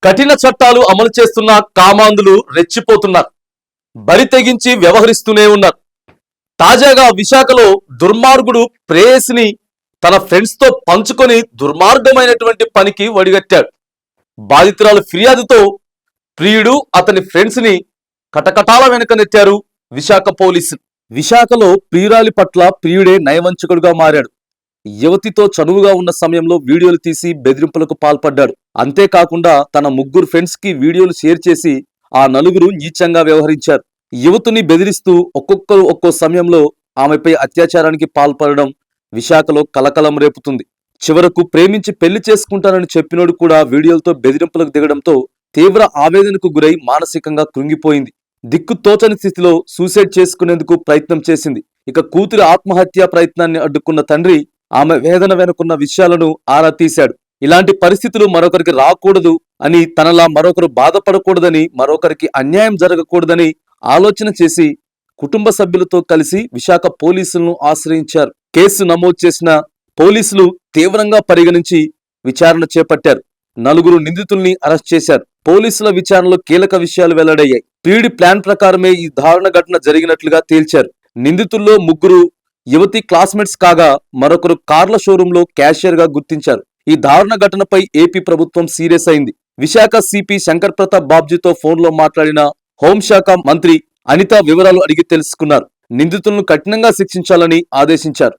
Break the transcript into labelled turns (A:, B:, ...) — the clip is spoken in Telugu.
A: కఠిన చట్టాలు అమలు చేస్తున్న కామాంధులు రెచ్చిపోతున్నారు. బరి తెగించి వ్యవహరిస్తూనే ఉన్నారు. తాజాగా విశాఖలో దుర్మార్గుడు ప్రేయసిని తన ఫ్రెండ్స్ తో పంచుకొని దుర్మార్గమైనటువంటి పనికి వడిగట్టాడు. బాధితురాలు ఫిర్యాదుతో ప్రియుడు అతని ఫ్రెండ్స్ ని కటకటాల వెనుక నెట్టారు విశాఖ పోలీసులు. విశాఖలో ప్రియురాలి పట్ల ప్రియుడే నయవంచకుడుగా మారాడు. యువతితో చనువుగా ఉన్న సమయంలో వీడియోలు తీసి బెదిరింపులకు పాల్పడ్డాడు. అంతేకాకుండా తన ముగ్గురు ఫ్రెండ్స్ కి వీడియోలు షేర్ చేసి ఆ నలుగురు నీచంగా వ్యవహరించారు. యువతిని బెదిరిస్తూ ఒక్కొక్కరు ఒక్కో సమయంలో ఆమెపై అత్యాచారానికి పాల్పడడం విశాఖలో కలకలం రేపుతుంది. చివరకు ప్రేమించి పెళ్లి చేసుకుంటానని చెప్పినోడు కూడా వీడియోలతో బెదిరింపులకు దిగడంతో తీవ్ర ఆవేదనకు గురై మానసికంగా కృంగిపోయింది. దిక్కు తోచని స్థితిలో సూసైడ్ చేసుకునేందుకు ప్రయత్నం చేసింది. ఇక కూతురి ఆత్మహత్యా ప్రయత్నాన్ని అడ్డుకున్న తండ్రి ఆమె వేదన వెనుకున్న విషయాలను ఆరా తీశాడు. ఇలాంటి పరిస్థితులు మరొకరికి రాకూడదు అని, తనలా మరొకరు బాధపడకూడదని, మరొకరికి అన్యాయం జరగకూడదని ఆలోచన చేసి కుటుంబ సభ్యులతో కలిసి విశాఖ పోలీసులను ఆశ్రయించారు. కేసు నమోదు చేసిన పోలీసులు తీవ్రంగా పరిగణించి విచారణ చేపట్టారు. నలుగురు నిందితుల్ని అరెస్ట్ చేశారు. పోలీసుల విచారణలో కీలక విషయాలు వెల్లడయ్యాయి. ప్రియుడి ప్లాన్ ప్రకారమే ఈ దారుణ ఘటన జరిగినట్లుగా తేల్చారు. నిందితుల్లో ముగ్గురు యువతి క్లాస్మేట్స్ కాగా మరొకరు కార్ల షోరూంలో క్యాషియర్ గా గుర్తించారు. ఈ దారుణ ఘటనపై ఏపీ ప్రభుత్వం సీరియస్ అయింది. విశాఖ సిపి శంకర్ ప్రతాప్ బాబ్జీతో ఫోన్లో మాట్లాడిన హోంశాఖ మంత్రి అనిత వివరాలు అడిగి తెలుసుకున్నారు. నిందితులను కఠినంగా శిక్షించాలని ఆదేశించారు.